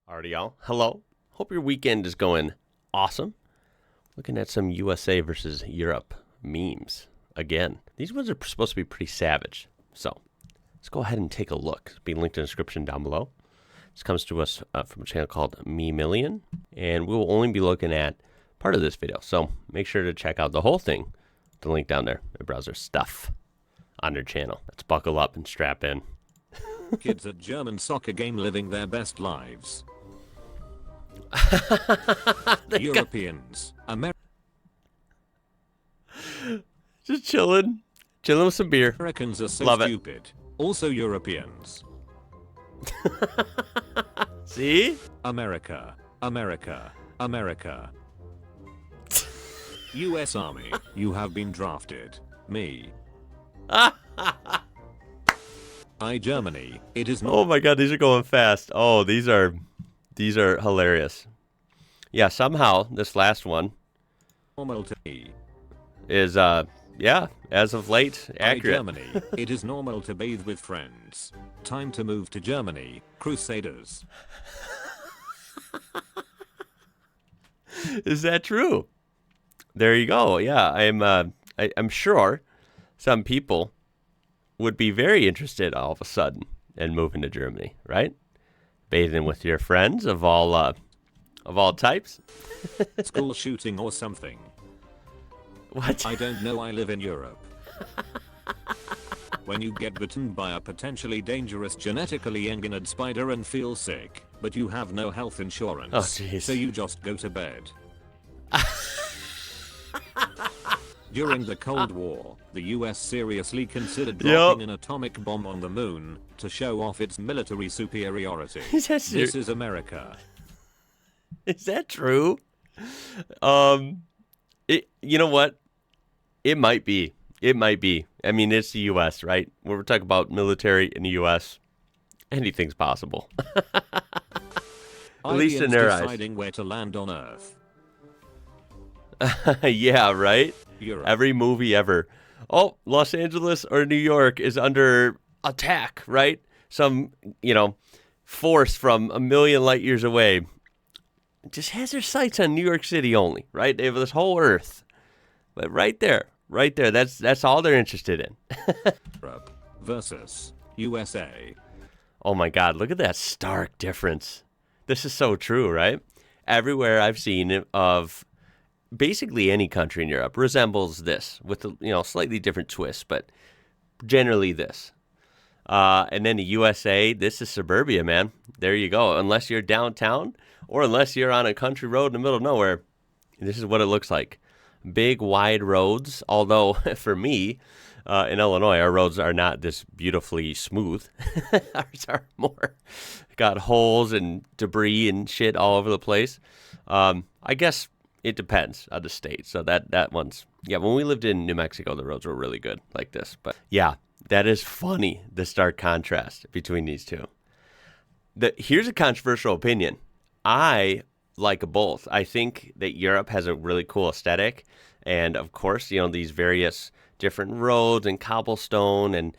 Alrighty, y'all. Hello. Hope your weekend is going awesome. Looking at some USA versus Europe memes again. These ones are supposed to be pretty savage. So let's go ahead and take a look. It's being linked in the description down below. This comes to us from a channel called Me Million, and we will only be looking at part of this video. So make sure to check out the whole thing. The link down there. My browser stuff on their channel. Let's buckle up and strap in. Kids at German soccer game living their best lives. Europeans, Just chilling with some beer. Americans are so Love stupid. It. Also Europeans. See? America. U.S. Army, you have been drafted. Me. Germany, it is not. Oh my god, these are going fast. Oh, these are hilarious. Yeah, somehow this last one Normal to me. is yeah, as of late, accurate. Germany, it is normal to bathe with friends. Time to move to Germany, Crusaders. Is that true? There you go. Yeah, I'm sure some people would be very interested all of a sudden in moving to Germany, right? Bathing with your friends of all types. School shooting or something. What? I don't know, I live in Europe. When you get bitten by a potentially dangerous genetically engineered spider and feel sick, but you have no health insurance, oh, jeez. So you just go to bed. During the Cold War, the US seriously considered dropping an atomic bomb on the moon to show off its military superiority. This is America. Is that true? You know what? It might be. It might be. I mean, it's the US, right? When we're talking about military in the US, anything's possible. At least in their eyes. Deciding where to land on Earth. Yeah, right? Europe. Every movie ever. Oh, Los Angeles or New York is under attack, right? Some, force from a million light years away just has their sights on New York City only, right? They have this whole Earth. But right there, that's all they're interested in. Europe versus USA. Oh my God, look at that stark difference. This is so true, right? Everywhere I've seen of basically any country in Europe resembles this with a slightly different twist, but generally this. And then the USA, this is suburbia, man. There you go. Unless you're downtown or unless you're on a country road in the middle of nowhere, this is what it looks like. Big, wide roads. Although for me, in Illinois, our roads are not this beautifully smooth. Ours are more got holes and debris and shit all over the place. I guess it depends on the state. So that one's, yeah, when we lived in New Mexico, the roads were really good like this. But yeah, that is funny, the stark contrast between these two. Here's a controversial opinion. I like both. I think that Europe has a really cool aesthetic. And of course, these various different roads and cobblestone and,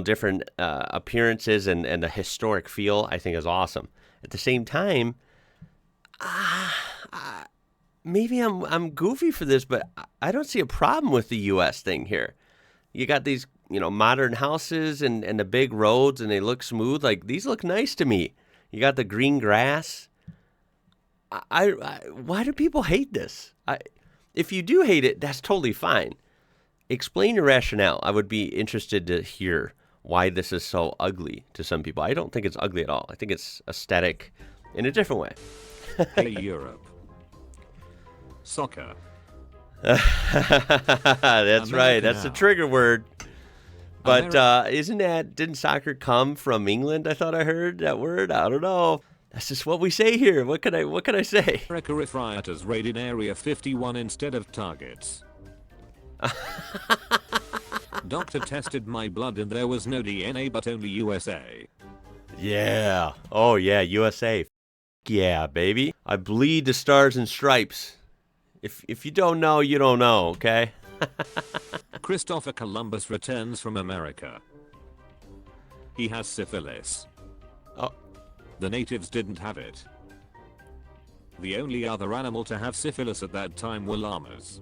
different appearances and the historic feel, I think is awesome. At the same time, maybe I'm goofy for this, but I don't see a problem with the U.S. thing here. You got these, modern houses and the big roads, and they look smooth. Like, these look nice to me. You got the green grass. Why do people hate this? If you do hate it, that's totally fine. Explain your rationale. I would be interested to hear why this is so ugly to some people. I don't think it's ugly at all. I think it's aesthetic in a different way. Hey, Europe. Soccer. That's American right. That's the now. trigger word. But didn't soccer come from England? I thought I heard that word. I don't know. That's just what we say here. What can I say? America if rioters raided Area 51 instead of targets. Doctor tested my blood and there was no DNA but only USA. Yeah. Oh yeah, USA. Yeah, baby. I bleed the stars and stripes. If you don't know, you don't know, okay? Christopher Columbus returns from America. He has syphilis. The natives didn't have it. The only other animal to have syphilis at that time were llamas.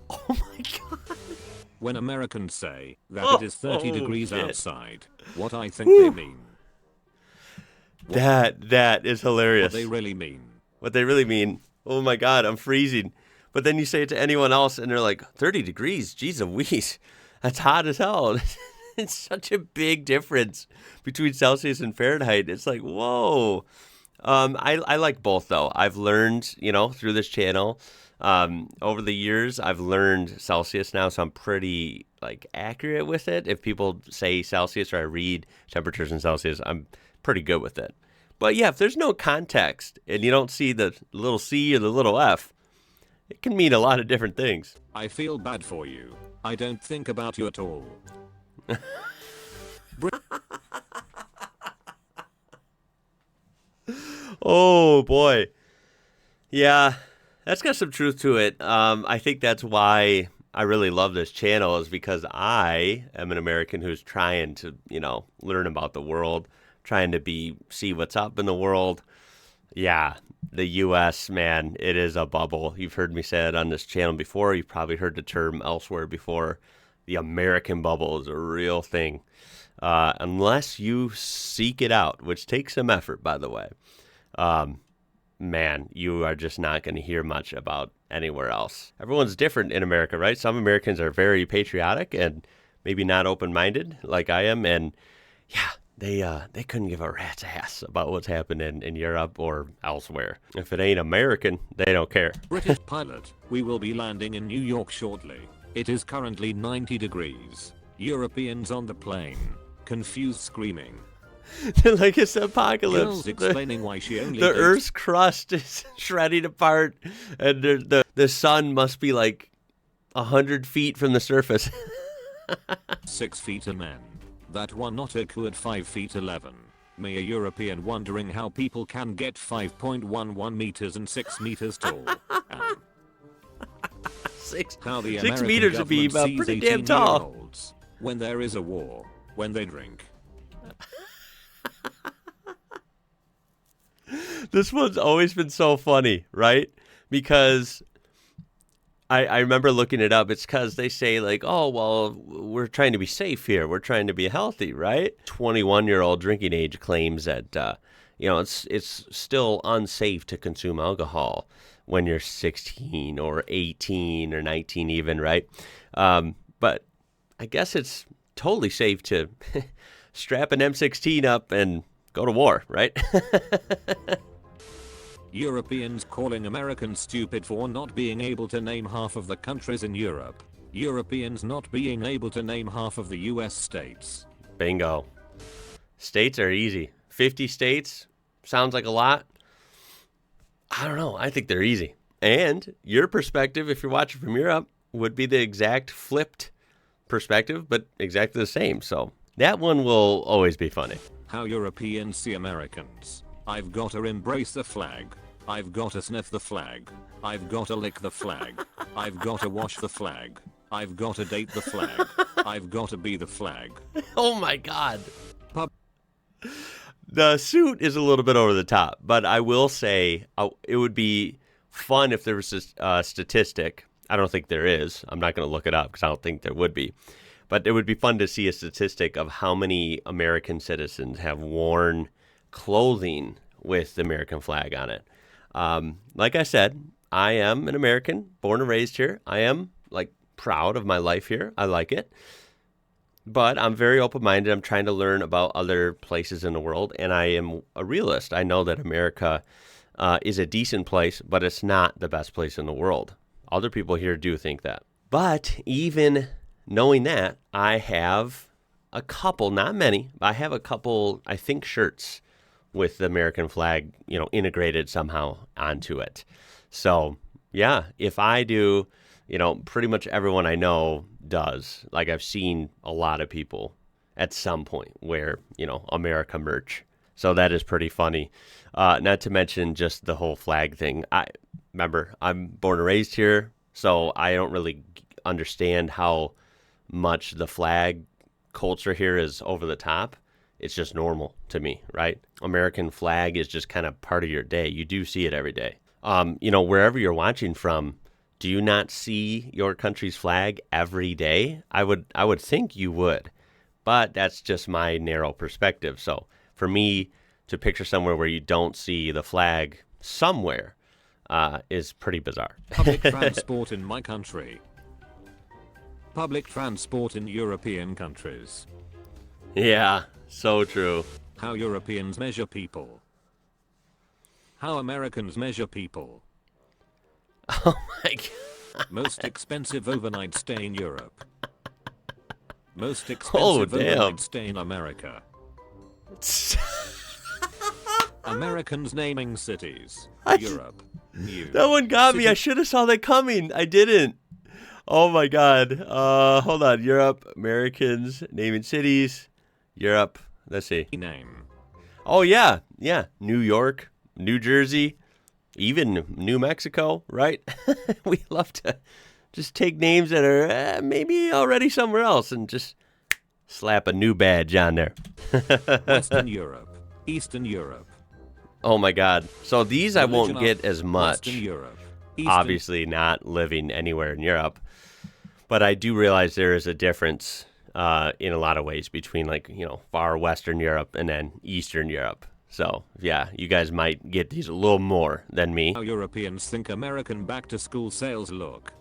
Oh my god. When Americans say that it is 30 degrees shit. outside, what I think they mean. That is hilarious. What they really mean. What they really mean. Oh my god, I'm freezing. But then you say it to anyone else and they're like, 30 degrees? Jeez Louise. That's hot as hell. It's such a big difference between Celsius and Fahrenheit. It's like, whoa. I like both, though. I've learned, through this channel, over the years, I've learned Celsius now, so I'm pretty, accurate with it. If people say Celsius or I read temperatures in Celsius, I'm pretty good with it. But, yeah, if there's no context and you don't see the little C or the little F, it can mean a lot of different things. I feel bad for you. I don't think about you at all. Oh boy. Yeah, that's got some truth to it. I think that's why I really love this channel, is because I am an American who's trying to, learn about the world, trying to see what's up in the world. Yeah, the U.S., man, it is a bubble. You've heard me say it on this channel before. You've probably heard the term elsewhere before. The American bubble is a real thing. Unless you seek it out, which takes some effort, by the way. Man, you are just not going to hear much about anywhere else. Everyone's different in America, right? Some Americans are very patriotic and maybe not open-minded like I am. And yeah, they couldn't give a rat's ass about what's happening in Europe or elsewhere. If it ain't American, they don't care. British pilot, we will be landing in New York shortly. It is currently 90 degrees. Europeans on the plane, confused screaming. Like it's the apocalypse. Girls explaining why she only the Earth's crust is shredding apart, and the sun must be like 100 feet from the surface. 6 feet a man. That one not a at 5 feet 11. Me a European wondering how people can get 5.11 meters and 6 meters tall. 6 American meters would be government pretty sees damn tall. 18-year-olds when there is a war, when they drink. This one's always been so funny, right? Because I remember looking it up. It's because they say like, oh, well, we're trying to be safe here. We're trying to be healthy, right? 21-year-old drinking age claims that, it's still unsafe to consume alcohol when you're 16 or 18 or 19 even, right? But I guess it's totally safe to strap an M16 up and go to war, right? Europeans calling Americans stupid for not being able to name half of the countries in Europe. Europeans not being able to name half of the US states. Bingo. States are easy. 50 states sounds like a lot. I don't know. I think they're easy. And your perspective, if you're watching from Europe, would be the exact flipped perspective, but exactly the same. So that one will always be funny. How Europeans see Americans. I've got to embrace the flag. I've got to sniff the flag. I've got to lick the flag. I've got to wash the flag. I've got to date the flag. I've got to be the flag. Oh my God. The suit is a little bit over the top, but I will say it would be fun if there was a statistic. I don't think there is. I'm not going to look it up because I don't think there would be. But it would be fun to see a statistic of how many American citizens have worn clothing with the American flag on it. Like I said, I am an American, born and raised here. I am proud of my life here. I like it. But I'm very open-minded. I'm trying to learn about other places in the world, and I am a realist. I know that America is a decent place, but it's not the best place in the world. Other people here do think that. But even knowing that, I have a couple, not many, but I have a couple, I think, shirts with the American flag, integrated somehow onto it. So, yeah, if I do, pretty much everyone I know does. Like, I've seen a lot of people at some point wear, America merch. So that is pretty funny. Not to mention just the whole flag thing. Remember, I'm born and raised here, so I don't really understand how much the flag culture here is over the top. it's just normal to me, right? American flag is just kind of part of your day. You do see it every day. Wherever you're watching from, do you not see your country's flag every day? I would think you would, but that's just my narrow perspective. So for me to picture somewhere where you don't see the flag somewhere is pretty bizarre. Public transport in my country. Public transport in European countries. Yeah, so true. How Europeans measure people. How Americans measure people. Oh my God. Most expensive overnight stay in Europe. Most Oh, expensive damn. overnight stay in America. Americans naming cities. Europe. New. That one got me. I should have saw that coming. I didn't. Oh my God. Hold on. Europe, Americans, naming cities. Europe. Let's see. Name. Oh yeah. Yeah. New York, New Jersey, even New Mexico, right? We love to just take names that are maybe already somewhere else and just slap a new badge on there. Western Europe. Eastern Europe. Oh my God. So these I won't Religion get as much. Western Europe. Eastern Obviously not living anywhere in Europe. But I do realize there is a difference in a lot of ways between far Western Europe and then Eastern Europe. So yeah, you guys might get these a little more than me. How Europeans think American back-to-school sales look.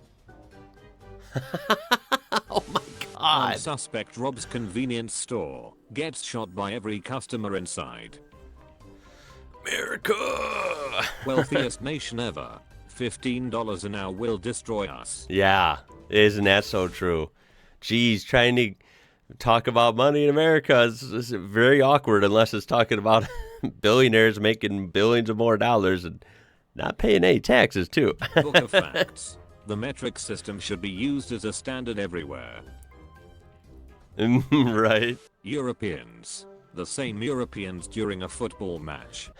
Oh my God. Suspect robs convenience store. Gets shot by every customer inside. America. Wealthiest nation ever. $15 an hour will destroy us. Yeah, isn't that so true? Geez, trying to talk about money in America is very awkward unless it's talking about billionaires making billions of more dollars and not paying any taxes too. Book of facts. The metric system should be used as a standard everywhere. Right. Europeans. The same Europeans during a football match.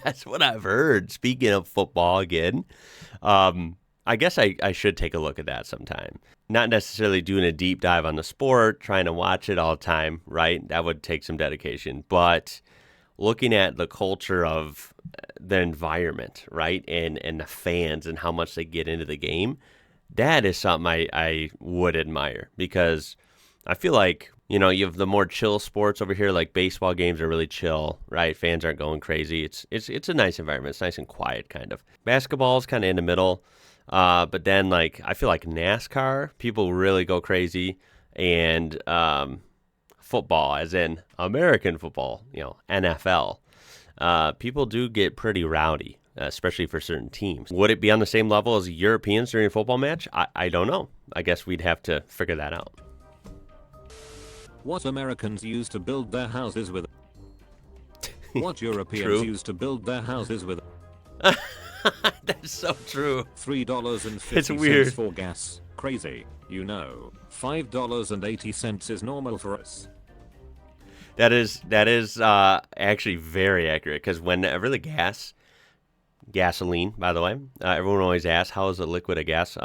That's what I've heard. Speaking of football again, I guess I should take a look at that sometime. Not necessarily doing a deep dive on the sport, trying to watch it all the time, right? That would take some dedication. But looking at the culture of the environment, right? And the fans and how much they get into the game, that is something I would admire because I feel like, you have the more chill sports over here, like baseball games are really chill, right? Fans aren't going crazy. It's a nice environment. It's nice and quiet, kind of. Basketball is kind of in the middle. But then, I feel like NASCAR, people really go crazy. And football, as in American football, NFL, people do get pretty rowdy, especially for certain teams. Would it be on the same level as Europeans during a football match? I don't know. I guess we'd have to figure that out. What Americans use to build their houses with. What Europeans True. use to build their houses with. That's so true. $3.50 It's weird. for gas. Crazy. $5.80 is normal for us. That is actually very accurate because whenever the gasoline, by the way, everyone always asks, how is a liquid a gas?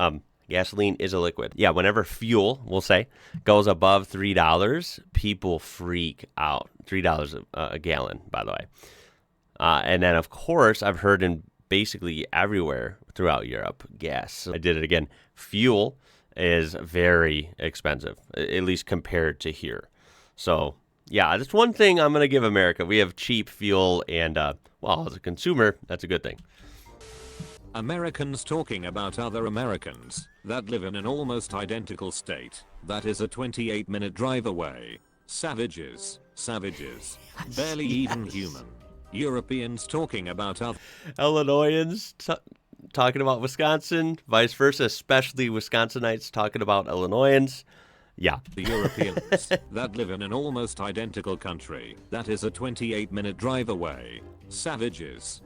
Gasoline is a liquid. Yeah, whenever fuel, we'll say, goes above $3, people freak out. $3 a gallon, by the way. And then, of course, I've heard in basically everywhere throughout Europe, gas. I did it again. Fuel is very expensive, at least compared to here. So, yeah, that's one thing I'm going to give America. We have cheap fuel, and, as a consumer, that's a good thing. Americans talking about other Americans that live in an almost identical state that is a 28-minute drive away. Savages. Barely even human. Europeans talking about other Illinoisans talking about Wisconsin, vice versa, especially Wisconsinites talking about Illinoisans. Yeah. The Europeans that live in an almost identical country that is a 28-minute drive away. Savages.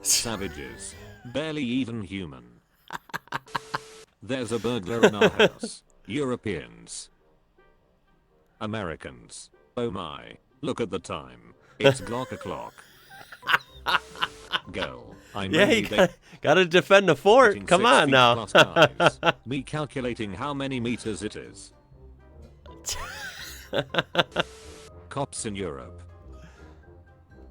Barely even human. There's a burglar in our house. Europeans. Americans. Oh my. Look at the time. It's o'clock. Girl. I know Yeah, you gotta defend the fort. Come on now. Me calculating how many meters it is. Cops in Europe.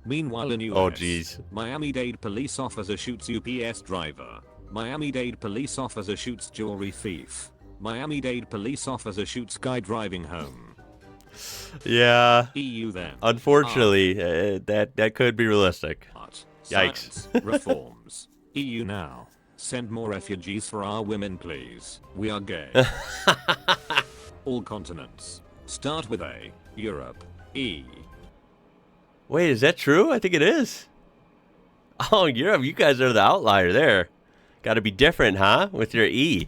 Meanwhile in US, Oh, jeez. Miami-Dade police officer shoots UPS driver. Miami-Dade police officer shoots jewelry thief. Miami-Dade police officer shoots guy driving home. Yeah. EU then. Unfortunately, that could be realistic. Art. Yikes. Science. Reforms. EU now. Send more refugees for our women please. We are gay. All continents. Start with A. Europe. E. Wait, is that true? I think it is. Oh, Europe, you guys are the outlier there. Got to be different, huh? With your E.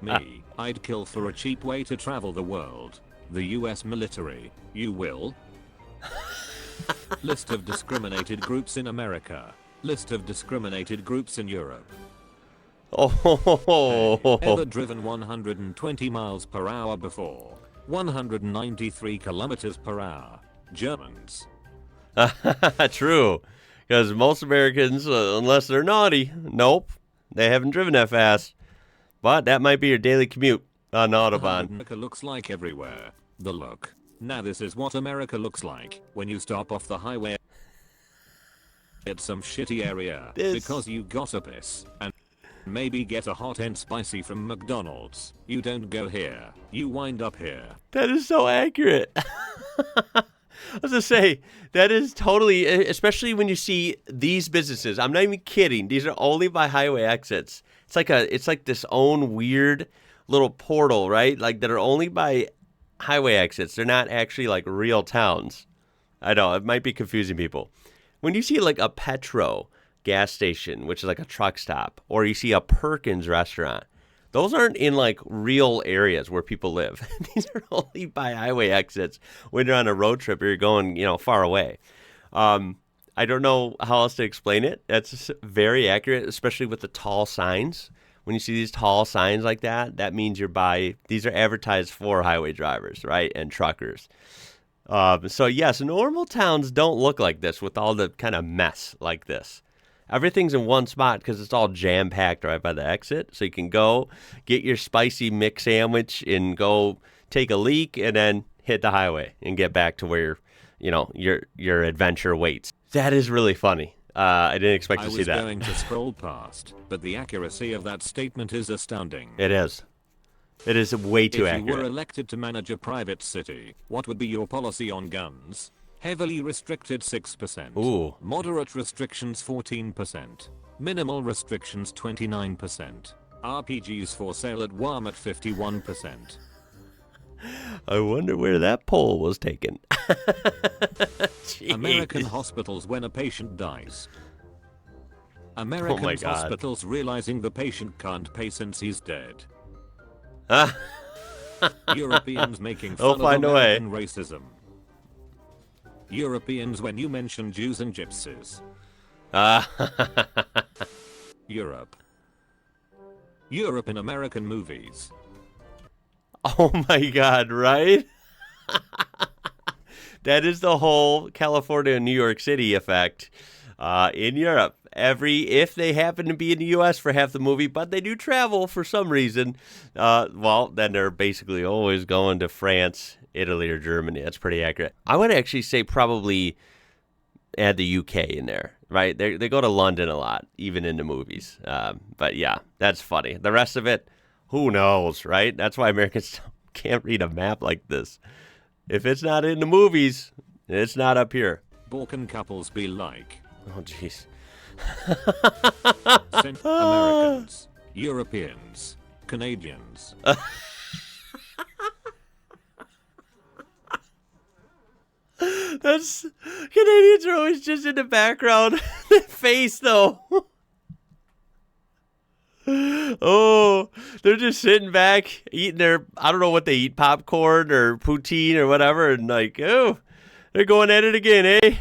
Me. I'd kill for a cheap way to travel the world. The US military. You will? List of discriminated groups in America. List of discriminated groups in Europe. Oh. Ever driven 120 miles per hour before? 193 kilometers per hour. Germans. True. Because most Americans, unless they're naughty, nope, they haven't driven that fast. But that might be your daily commute on the Autobahn. America looks like everywhere. The look. Now this is what America looks like when you stop off the highway at some shitty area because you got a piss and maybe get a hot and spicy from McDonald's. You don't go here. You wind up here. That is so accurate. I was gonna say, that is totally, especially when you see these businesses. I'm not even kidding. These are only by highway exits. It's like this own weird little portal, right? Like that are only by highway exits. They're not actually like real towns. I know it might be confusing people. When you see like a Petro gas station, which is like a truck stop, or you see a Perkins restaurant, those aren't in like real areas where people live. These are only by highway exits when you're on a road trip or you're going, far away. I don't know how else to explain it. That's very accurate, especially with the tall signs. When you see these tall signs like that, that means these are advertised for highway drivers, right? And truckers. So yes, normal towns don't look like this with all the kind of mess like this. Everything's in one spot because it's all jam-packed right by the exit. So you can go get your spicy mix sandwich and go take a leak and then hit the highway and get back to where, your adventure waits. That is really funny. I didn't expect to see that. I was going to scroll past, but the accuracy of that statement is astounding. It is. It is way too accurate. If you were elected to manage a private city, what would be your policy on guns? Heavily restricted 6%. Ooh. Moderate restrictions 14%. Minimal restrictions 29%. RPGs for sale at WAM at 51%. I wonder where that poll was taken. American hospitals when a patient dies. American hospitals realizing the patient can't pay since he's dead. Europeans making fun of American racism. Europeans when you mention Jews and gypsies. Europe. Europe in American movies. Oh my God, right? That is the whole California and New York City effect in Europe. If they happen to be in the U.S. for half the movie, but they do travel for some reason, then they're basically always going to France, Italy, or Germany. That's pretty accurate. I would actually say probably add the UK in there, right? They go to London a lot, even in the movies. But yeah, that's funny. The rest of it, who knows, right? That's why Americans can't read a map like this. If it's not in the movies, it's not up here. Balkan couples be like. Oh, jeez. Americans, Europeans, Canadians. Canadians are always just in the background. Their face, though. Oh, they're just sitting back, eating I don't know what they eat, popcorn or poutine or whatever, and like, oh, they're going at it again, eh?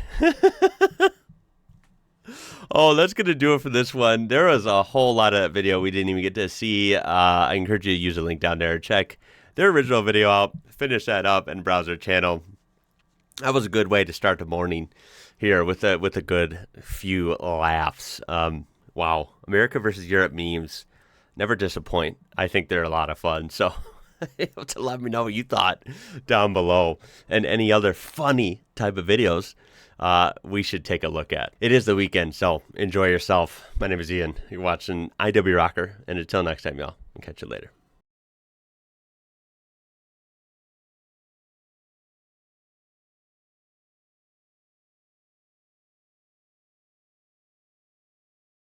Oh, that's going to do it for this one. There was a whole lot of that video we didn't even get to see. I encourage you to use the link down there. Check their original video out, finish that up, and browse their channel. That was a good way to start the morning here with a good few laughs. Wow. America versus Europe memes never disappoint. I think they're a lot of fun. So You have to let me know what you thought down below, and any other funny type of videos we should take a look at. It is the weekend, so enjoy yourself. My name is Ian. You're watching IWrocker, and until next time, y'all, I'll catch you later.